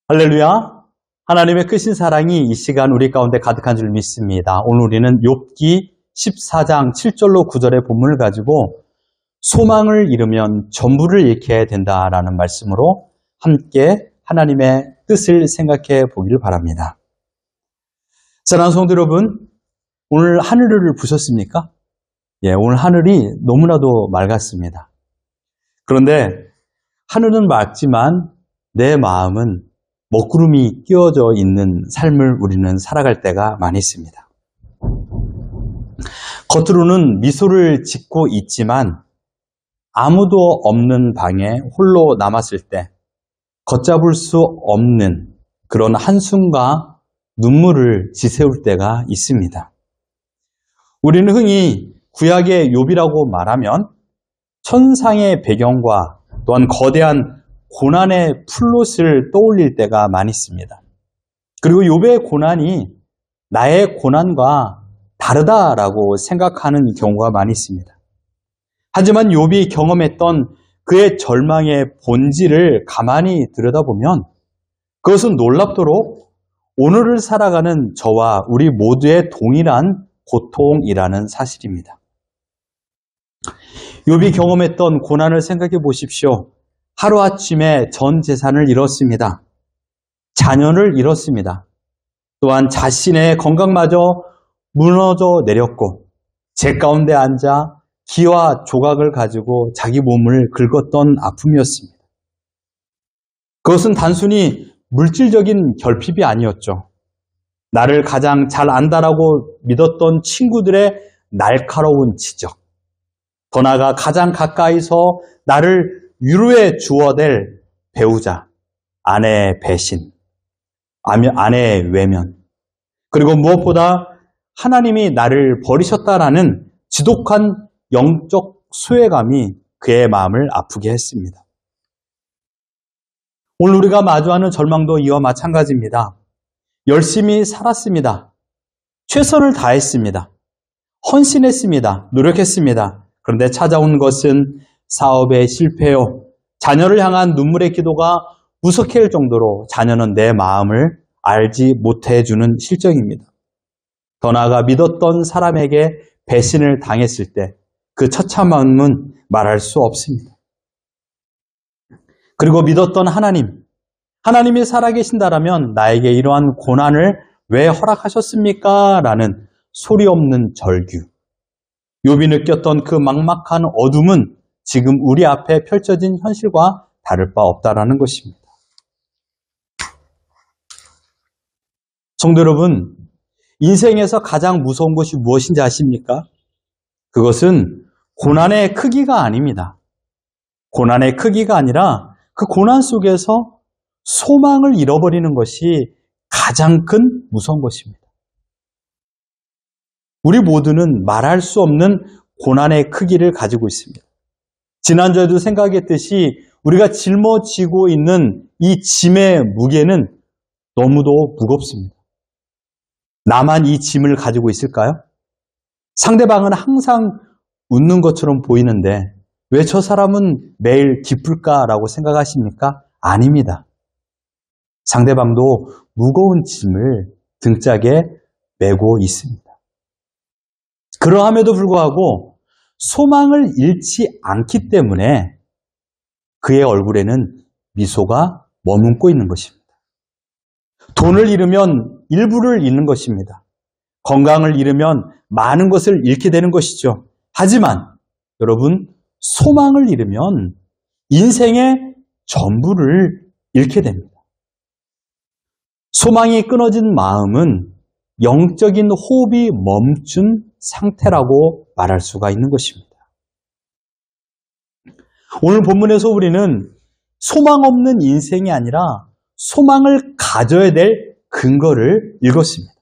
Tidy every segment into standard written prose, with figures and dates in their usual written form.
할렐루야! 하나님의 크신 사랑이 이 시간 우리 가운데 가득한 줄 믿습니다. 오늘 우리는 욥기 14장 7절로 9절의 본문을 가지고 소망을 잃으면 전부를 잃게 된다라는 말씀으로 함께 하나님의 뜻을 생각해 보기를 바랍니다. 사랑하는 성도 여러분, 오늘 하늘을 보셨습니까? 오늘 하늘이 너무나도 맑았습니다. 그런데 하늘은 맑지만 내 마음은 먹구름이 끼워져 있는 삶을 우리는 살아갈 때가 많이 있습니다. 겉으로는 미소를 짓고 있지만 아무도 없는 방에 홀로 남았을 때 걷잡을 수 없는 그런 한숨과 눈물을 지새울 때가 있습니다. 우리는 흔히 구약의 욥이라고 말하면 천상의 배경과 또한 거대한 고난의 플롯을 떠올릴 때가 많이 있습니다. 그리고 욥의 고난이 나의 고난과 다르다라고 생각하는 경우가 많이 있습니다. 하지만 욥이 경험했던 그의 절망의 본질을 가만히 들여다보면 그것은 놀랍도록 오늘을 살아가는 저와 우리 모두의 동일한 고통이라는 사실입니다. 욥이 경험했던 고난을 생각해 보십시오. 하루아침에 전 재산을 잃었습니다. 자녀를 잃었습니다. 또한 자신의 건강마저 무너져 내렸고 재 가운데 앉아 기와 조각을 가지고 자기 몸을 긁었던 아픔이었습니다. 그것은 단순히 물질적인 결핍이 아니었죠. 나를 가장 잘 안다라고 믿었던 친구들의 날카로운 지적, 더 나아가 가장 가까이서 나를 위로해 주어댈 배우자, 아내의 배신, 아내의 외면, 그리고 무엇보다 하나님이 나를 버리셨다라는 지독한 영적 소외감이 그의 마음을 아프게 했습니다. 오늘 우리가 마주하는 절망도 이와 마찬가지입니다. 열심히 살았습니다. 최선을 다했습니다. 헌신했습니다. 노력했습니다. 그런데 찾아온 것은 사업의 실패요, 자녀를 향한 눈물의 기도가 무석해질 정도로 자녀는 내 마음을 알지 못해주는 실정입니다. 더 나아가 믿었던 사람에게 배신을 당했을 때 그 처참함은 말할 수 없습니다. 그리고 믿었던 하나님이 살아계신다라면 나에게 이러한 고난을 왜 허락하셨습니까? 라는 소리 없는 절규. 욥이 느꼈던 그 막막한 어둠은 지금 우리 앞에 펼쳐진 현실과 다를 바 없다라는 것입니다. 성도 여러분, 인생에서 가장 무서운 것이 무엇인지 아십니까? 그것은 고난의 크기가 아닙니다. 고난의 크기가 아니라 그 고난 속에서 소망을 잃어버리는 것이 가장 큰 무서운 것입니다. 우리 모두는 말할 수 없는 고난의 크기를 가지고 있습니다. 지난주에도 생각했듯이 우리가 짊어지고 있는 이 짐의 무게는 너무도 무겁습니다. 나만 이 짐을 가지고 있을까요? 상대방은 항상 웃는 것처럼 보이는데 왜 저 사람은 매일 기쁠까라고 생각하십니까? 아닙니다. 상대방도 무거운 짐을 등짝에 메고 있습니다. 그러함에도 불구하고 소망을 잃지 않기 때문에 그의 얼굴에는 미소가 머금고 있는 것입니다. 돈을 잃으면 일부를 잃는 것입니다. 건강을 잃으면 많은 것을 잃게 되는 것이죠. 하지만 여러분, 소망을 잃으면 인생의 전부를 잃게 됩니다. 소망이 끊어진 마음은 영적인 호흡이 멈춘 상태라고 말할 수가 있는 것입니다. 오늘 본문에서 우리는 소망 없는 인생이 아니라 소망을 가져야 될 근거를 읽었습니다.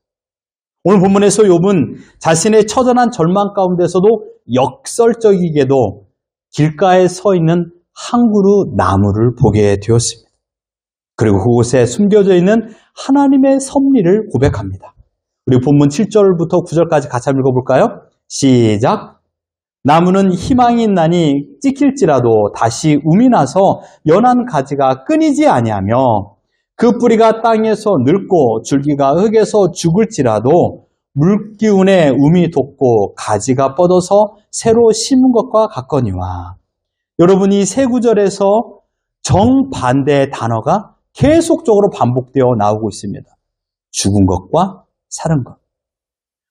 오늘 본문에서 욥은 자신의 처절한 절망 가운데서도 역설적이게도 길가에 서 있는 한 그루 나무를 보게 되었습니다. 그리고 그곳에 숨겨져 있는 하나님의 섭리를 고백합니다. 우리 본문 7절부터 9절까지 같이 한번 읽어볼까요? 시작! 나무는 희망이 있나니 찍힐지라도 다시 움이 나서 연한 가지가 끊이지 아니하며 그 뿌리가 땅에서 늙고 줄기가 흙에서 죽을지라도 물기운에 um이 돋고 가지가 뻗어서 새로 심은 것과 같거니와. 여러분, 이 세 구절에서 정반대의 단어가 계속적으로 반복되어 나오고 있습니다. 죽은 것과 사는 것.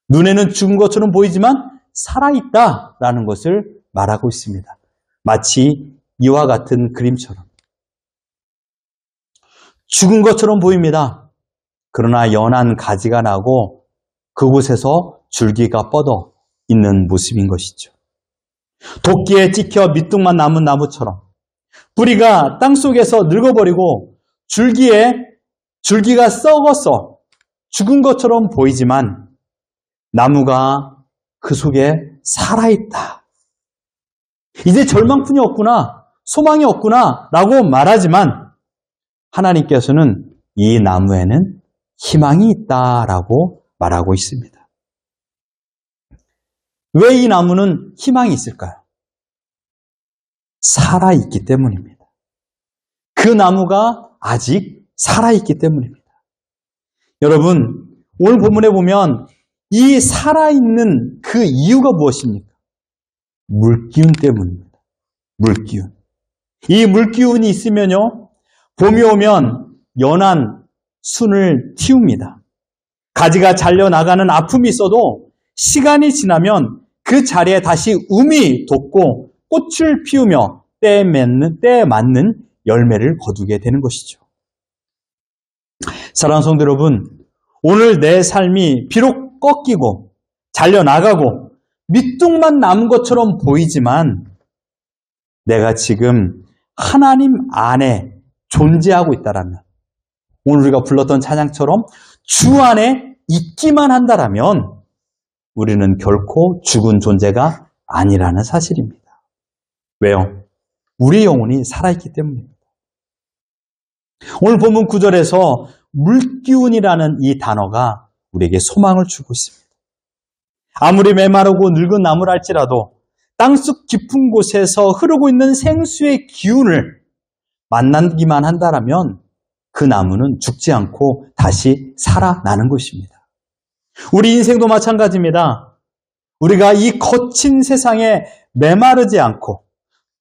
눈에는 죽은 것처럼 보이지만 살아있다라는 것을 말하고 있습니다. 마치 이와 같은 그림처럼. 죽은 것처럼 보입니다. 그러나 연한 가지가 나고 그곳에서 줄기가 뻗어 있는 모습인 것이죠. 도끼에 찍혀 밑둥만 남은 나무처럼 뿌리가 땅속에서 늙어버리고 줄기가 썩어서 죽은 것처럼 보이지만 나무가 그 속에 살아있다. 이제 절망뿐이 없구나, 소망이 없구나 라고 말하지만 하나님께서는 이 나무에는 희망이 있다라고 말하고 있습니다. 왜 이 나무는 희망이 있을까요? 살아있기 때문입니다. 그 나무가 아직 살아있기 때문입니다. 여러분, 오늘 본문에 보면 이 살아있는 그 이유가 무엇입니까? 물기운 때문입니다. 물기운. 이 물기운이 있으면요, 봄이 오면 연한 순을 틔웁니다. 가지가 잘려나가는 아픔이 있어도 시간이 지나면 그 자리에 다시 um이 돋고 꽃을 피우며 때에 맞는 열매를 거두게 되는 것이죠. 사랑하는 성도 여러분, 오늘 내 삶이 비록 꺾이고 잘려나가고 밑둥만 남은 것처럼 보이지만 내가 지금 하나님 안에 존재하고 있다라면, 오늘 우리가 불렀던 찬양처럼 주 안에 있기만 한다라면 우리는 결코 죽은 존재가 아니라는 사실입니다. 왜요? 우리 영혼이 살아있기 때문입니다. 오늘 본문 9절에서 물기운이라는 이 단어가 우리에게 소망을 주고 있습니다. 아무리 메마르고 늙은 나무랄지라도 땅속 깊은 곳에서 흐르고 있는 생수의 기운을 만나기만 한다라면 그 나무는 죽지 않고 다시 살아나는 것입니다. 우리 인생도 마찬가지입니다. 우리가 이 거친 세상에 메마르지 않고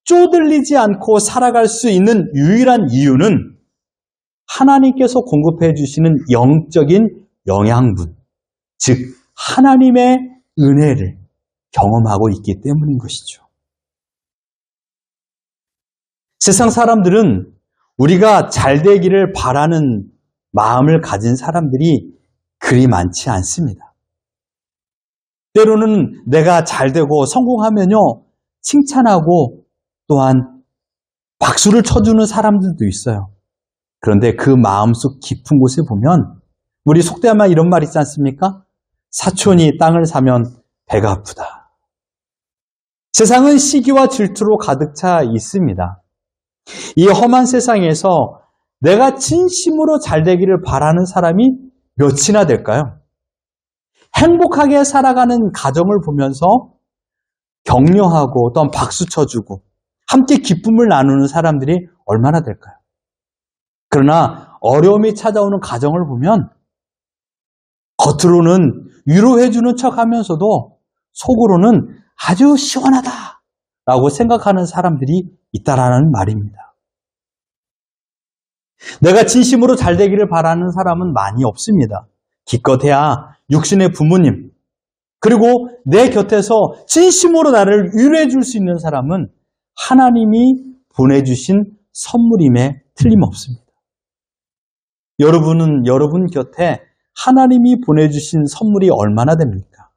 쪼들리지 않고 살아갈 수 있는 유일한 이유는 하나님께서 공급해 주시는 영적인 영양분, 즉 하나님의 은혜를 경험하고 있기 때문인 것이죠. 세상 사람들은 우리가 잘 되기를 바라는 마음을 가진 사람들이 그리 많지 않습니다. 때로는 내가 잘 되고 성공하면요, 칭찬하고 또한 박수를 쳐주는 사람들도 있어요. 그런데 그 마음속 깊은 곳에 보면 우리 속된 말 이런 말 있지 않습니까? 사촌이 땅을 사면 배가 아프다. 세상은 시기와 질투로 가득 차 있습니다. 이 험한 세상에서 내가 진심으로 잘 되기를 바라는 사람이 몇이나 될까요? 행복하게 살아가는 가정을 보면서 격려하고 또한 박수 쳐주고 함께 기쁨을 나누는 사람들이 얼마나 될까요? 그러나 어려움이 찾아오는 가정을 보면 겉으로는 위로해주는 척하면서도 속으로는 아주 시원하다라고 생각하는 사람들이 있다라는 말입니다. 내가 진심으로 잘 되기를 바라는 사람은 많이 없습니다. 기껏해야 육신의 부모님, 그리고 내 곁에서 진심으로 나를 위로해 줄 수 있는 사람은 하나님이 보내주신 선물임에 틀림없습니다. 여러분은 여러분 곁에 하나님이 보내주신 선물이 얼마나 됩니까?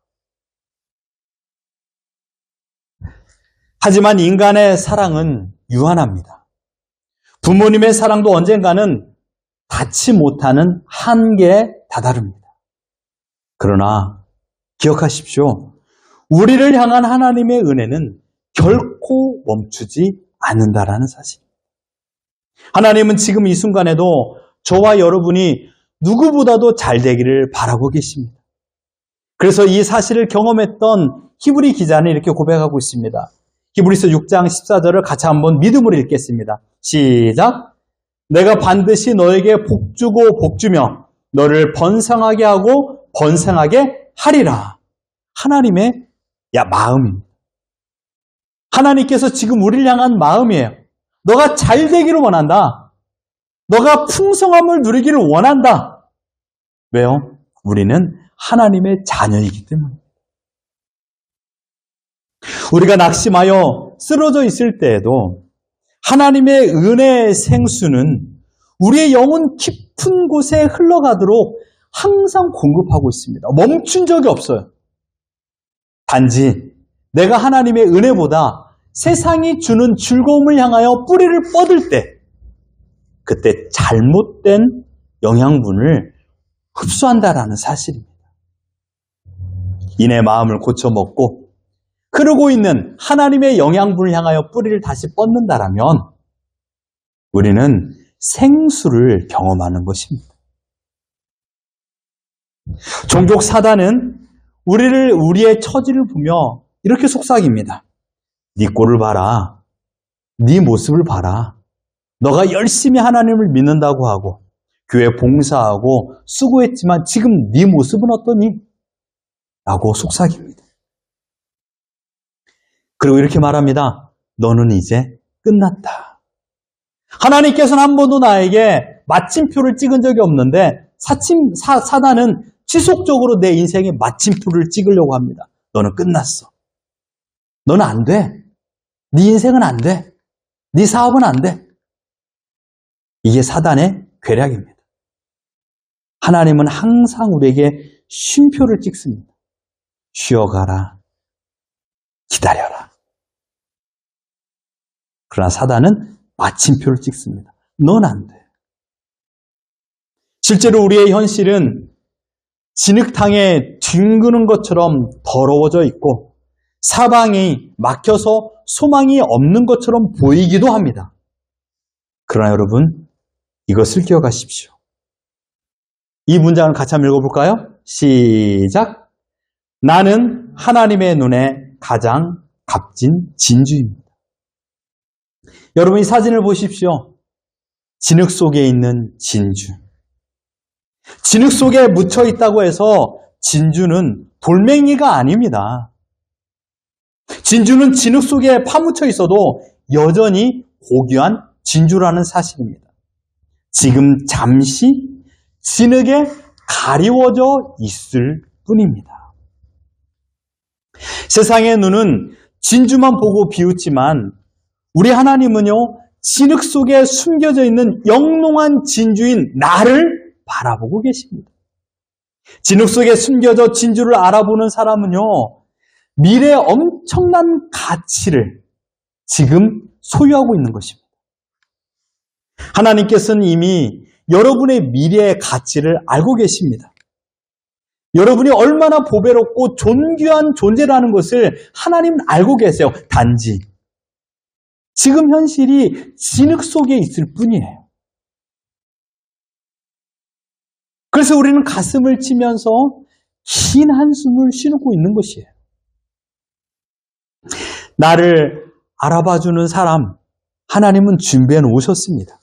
하지만 인간의 사랑은 유한합니다. 부모님의 사랑도 언젠가는 닿지 못하는 한계에 다다릅니다. 그러나 기억하십시오. 우리를 향한 하나님의 은혜는 결코 멈추지 않는다라는 사실입니다. 하나님은 지금 이 순간에도 저와 여러분이 누구보다도 잘 되기를 바라고 계십니다. 그래서 이 사실을 경험했던 히브리 기자는 이렇게 고백하고 있습니다. 히브리서 6장 14절을 같이 한번 믿음으로 읽겠습니다. 시작! 내가 반드시 너에게 복주고 복주며 너를 번성하게 하고 번성하게 하리라. 하나님의 마음입니다. 하나님께서 지금 우리를 향한 마음이에요. 너가 잘 되기를 원한다. 너가 풍성함을 누리기를 원한다. 왜요? 우리는 하나님의 자녀이기 때문에. 우리가 낙심하여 쓰러져 있을 때에도 하나님의 은혜의 생수는 우리의 영혼 깊은 곳에 흘러가도록 항상 공급하고 있습니다. 멈춘 적이 없어요. 단지 내가 하나님의 은혜보다 세상이 주는 즐거움을 향하여 뿌리를 뻗을 때, 그때 잘못된 영양분을 흡수한다라는 사실입니다. 이내 마음을 고쳐먹고 흐르고 있는 하나님의 영양분을 향하여 뿌리를 다시 뻗는다라면 우리는 생수를 경험하는 것입니다. 종족 사단은 우리의 처지를 보며 이렇게 속삭입니다. 네 꼴을 봐라. 네 모습을 봐라. 너가 열심히 하나님을 믿는다고 하고 교회 봉사하고 수고했지만 지금 네 모습은 어떠니? 라고 속삭입니다. 그리고 이렇게 말합니다. 너는 이제 끝났다. 하나님께서는 한 번도 나에게 마침표를 찍은 적이 없는데 사단은 지속적으로 내 인생에 마침표를 찍으려고 합니다. 너는 끝났어. 너는 안 돼. 네 인생은 안 돼. 네 사업은 안 돼. 이게 사단의 괴략입니다. 하나님은 항상 우리에게 쉼표를 찍습니다. 쉬어가라. 기다려라. 그러나 사단은 마침표를 찍습니다. 넌 안 돼. 실제로 우리의 현실은 진흙탕에 뒹구는 것처럼 더러워져 있고 사방이 막혀서 소망이 없는 것처럼 보이기도 합니다. 그러나 여러분, 이것을 기억하십시오. 이 문장을 같이 한번 읽어볼까요? 시작! 나는 하나님의 눈에 가장 값진 진주입니다. 여러분, 이 사진을 보십시오. 진흙 속에 있는 진주. 진흙 속에 묻혀 있다고 해서 진주는 돌멩이가 아닙니다. 진주는 진흙 속에 파묻혀 있어도 여전히 고귀한 진주라는 사실입니다. 지금 잠시 진흙에 가리워져 있을 뿐입니다. 세상의 눈은 진주만 보고 비웃지만 우리 하나님은요, 진흙 속에 숨겨져 있는 영롱한 진주인 나를 바라보고 계십니다. 진흙 속에 숨겨져 진주를 알아보는 사람은요, 미래의 엄청난 가치를 지금 소유하고 있는 것입니다. 하나님께서는 이미 여러분의 미래의 가치를 알고 계십니다. 여러분이 얼마나 보배롭고 존귀한 존재라는 것을 하나님은 알고 계세요. 단지 지금 현실이 진흙 속에 있을 뿐이에요. 그래서 우리는 가슴을 치면서 긴 한숨을 쉬고 있는 것이에요. 나를 알아봐주는 사람, 하나님은 준비해 놓으셨습니다.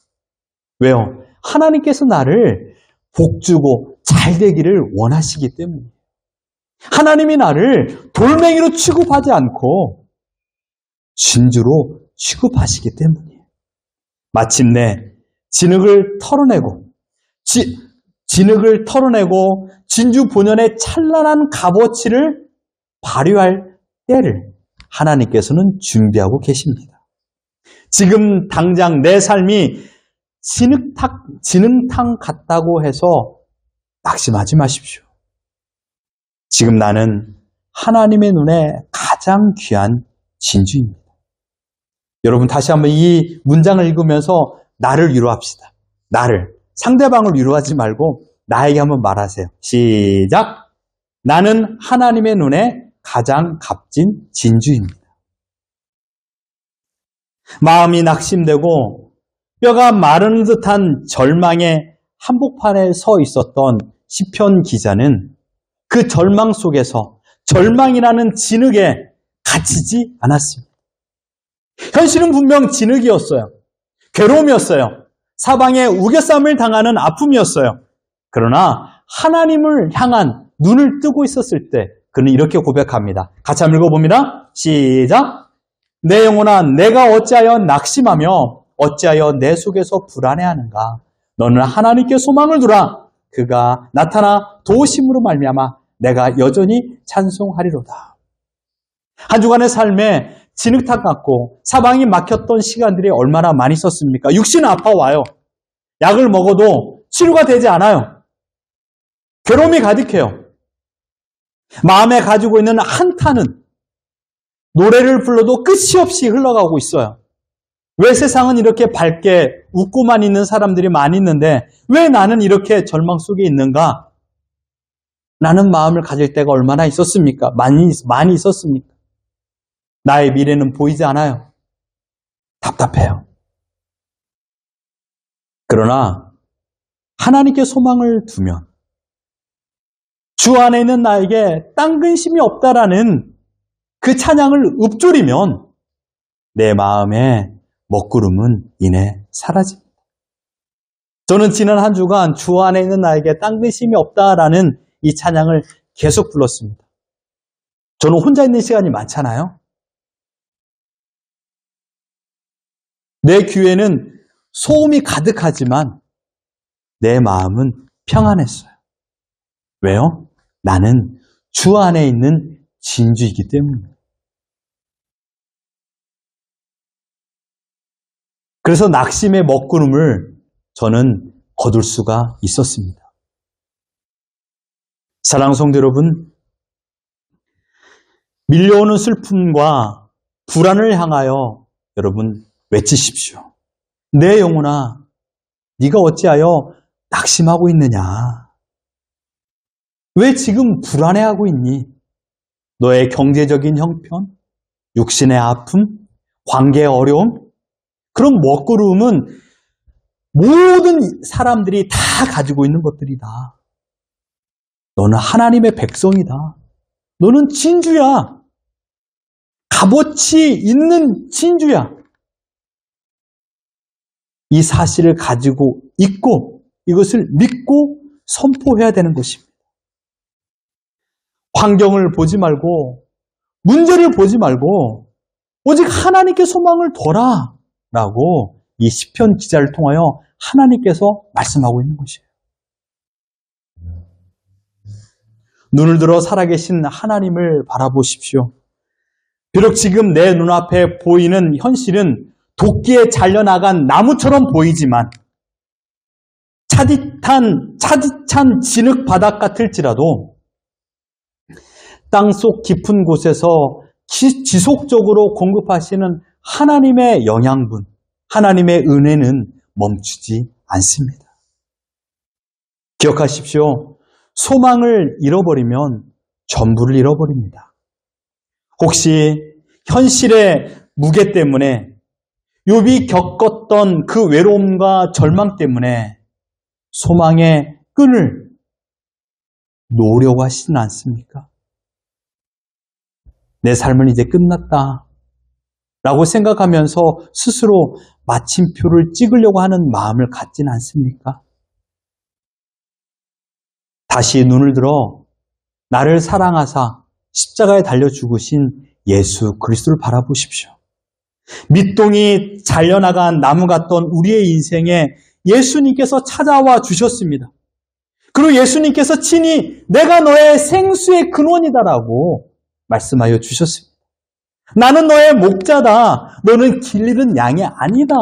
왜요? 하나님께서 나를 복주고 잘 되기를 원하시기 때문이에요. 하나님이 나를 돌멩이로 취급하지 않고 진주로 취급하시기 때문이에요. 마침내 진흙을 털어내고 진주 본연의 찬란한 값어치를 발휘할 때를 하나님께서는 준비하고 계십니다. 지금 당장 내 삶이 진흙탕 같다고 해서 낙심하지 마십시오. 지금 나는 하나님의 눈에 가장 귀한 진주입니다. 여러분, 다시 한번 이 문장을 읽으면서 나를 위로합시다. 나를, 상대방을 위로하지 말고 나에게 한번 말하세요. 시작! 나는 하나님의 눈에 가장 값진 진주입니다. 마음이 낙심되고 뼈가 마르는 듯한 절망의 한복판에 서 있었던 시편 기자는 그 절망 속에서 절망이라는 진흙에 갇히지 않았습니다. 현실은 분명 진흙이었어요. 괴로움이었어요. 사방에 우겨쌈을 당하는 아픔이었어요. 그러나 하나님을 향한 눈을 뜨고 있었을 때 그는 이렇게 고백합니다. 같이 한번 읽어봅니다. 시작! 내 영혼아, 내가 어찌하여 낙심하며 어찌하여 내 속에서 불안해하는가? 너는 하나님께 소망을 두라. 그가 나타나 도우심으로 말미암아 내가 여전히 찬송하리로다. 한 주간의 삶에 진흙탕 같고 사방이 막혔던 시간들이 얼마나 많이 있었습니까? 육신은 아파와요. 약을 먹어도 치료가 되지 않아요. 괴로움이 가득해요. 마음에 가지고 있는 한탄은 노래를 불러도 끝이 없이 흘러가고 있어요. 왜 세상은 이렇게 밝게 웃고만 있는 사람들이 많이 있는데 왜 나는 이렇게 절망 속에 있는가? 라는 마음을 가질 때가 얼마나 있었습니까? 많이 있었습니까? 나의 미래는 보이지 않아요. 답답해요. 그러나 하나님께 소망을 두면 주 안에 있는 나에게 딴 근심이 없다라는 그 찬양을 읊조리면 내 마음에 먹구름은 이내 사라집니다. 저는 지난 한 주간 주 안에 있는 나에게 딴 근심이 없다라는 이 찬양을 계속 불렀습니다. 저는 혼자 있는 시간이 많잖아요. 내 귀에는 소음이 가득하지만 내 마음은 평안했어요. 왜요? 나는 주 안에 있는 진주이기 때문입니다. 그래서 낙심의 먹구름을 저는 거둘 수가 있었습니다. 사랑하는 성도 여러분, 밀려오는 슬픔과 불안을 향하여 여러분 외치십시오. 내 영혼아, 네가 어찌하여 낙심하고 있느냐? 왜 지금 불안해하고 있니? 너의 경제적인 형편, 육신의 아픔, 관계의 어려움, 그런 먹구름은 모든 사람들이 다 가지고 있는 것들이다. 너는 하나님의 백성이다. 너는 진주야. 값어치 있는 진주야. 이 사실을 가지고 있고 이것을 믿고 선포해야 되는 것입니다. 환경을 보지 말고 문제를 보지 말고 오직 하나님께 소망을 둬라 라고 이 시편 기자를 통하여 하나님께서 말씀하고 있는 것이에요. 눈을 들어 살아계신 하나님을 바라보십시오. 비록 지금 내 눈앞에 보이는 현실은 도끼에 잘려나간 나무처럼 보이지만 차디찬 진흙 바닥 같을지라도 땅속 깊은 곳에서 지속적으로 공급하시는 하나님의 영양분, 하나님의 은혜는 멈추지 않습니다. 기억하십시오. 소망을 잃어버리면 전부를 잃어버립니다. 혹시 현실의 무게 때문에 욥이 겪었던 그 외로움과 절망 때문에 소망의 끈을 놓으려고 하시진 않습니까? 내 삶은 이제 끝났다 라고 생각하면서 스스로 마침표를 찍으려고 하는 마음을 갖진 않습니까? 다시 눈을 들어 나를 사랑하사 십자가에 달려 죽으신 예수 그리스도를 바라보십시오. 밑동이 잘려나간 나무 같던 우리의 인생에 예수님께서 찾아와 주셨습니다. 그리고 예수님께서 친히 내가 너의 생수의 근원이다라고 말씀하여 주셨습니다. 나는 너의 목자다. 너는 길 잃은 양이 아니다.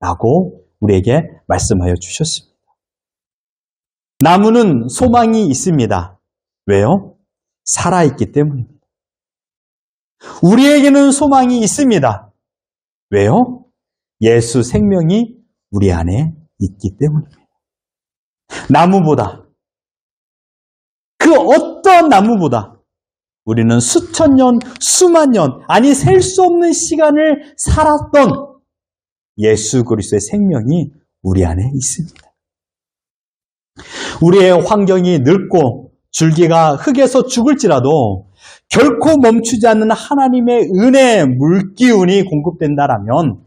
라고 우리에게 말씀하여 주셨습니다. 나무는 소망이 있습니다. 왜요? 살아있기 때문입니다. 우리에게는 소망이 있습니다. 왜요? 예수 생명이 우리 안에 있기 때문입니다. 나무보다, 그 어떤 나무보다 우리는 수천 년, 수만 년, 아니 셀 수 없는 시간을 살았던 예수 그리스도의 생명이 우리 안에 있습니다. 우리의 환경이 늙고 줄기가 흙에서 죽을지라도 결코 멈추지 않는 하나님의 은혜의 물기운이 공급된다라면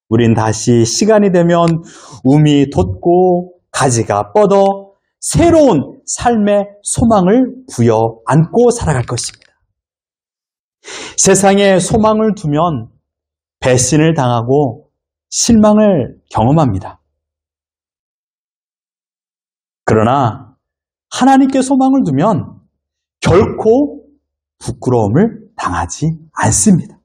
우린 다시 시간이 되면 움이 돋고 가지가 뻗어 새로운 삶의 소망을 부여 안고 살아갈 것입니다. 세상에 소망을 두면 배신을 당하고 실망을 경험합니다. 그러나 하나님께 소망을 두면 결코 부끄러움을 당하지 않습니다.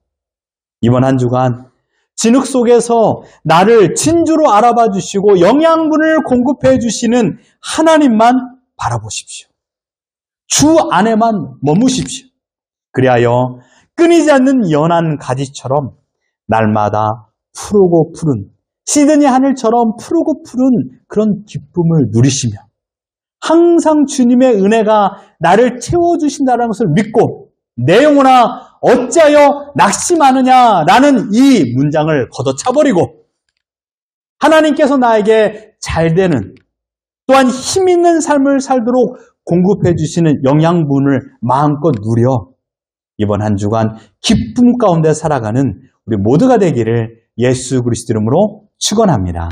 이번 한 주간 진흙 속에서 나를 진주로 알아봐 주시고 영양분을 공급해 주시는 하나님만 바라보십시오. 주 안에만 머무십시오. 그리하여 끊이지 않는 연한 가지처럼 날마다 푸르고 푸른 시드니 하늘처럼 푸르고 푸른 그런 기쁨을 누리시며 항상 주님의 은혜가 나를 채워주신다는 것을 믿고 내 영혼아 어찌하여 낙심하느냐라는 이 문장을 걷어차버리고 하나님께서 나에게 잘되는 또한 힘있는 삶을 살도록 공급해 주시는 영양분을 마음껏 누려 이번 한 주간 기쁨 가운데 살아가는 우리 모두가 되기를 예수 그리스도 이름으로 축원합니다.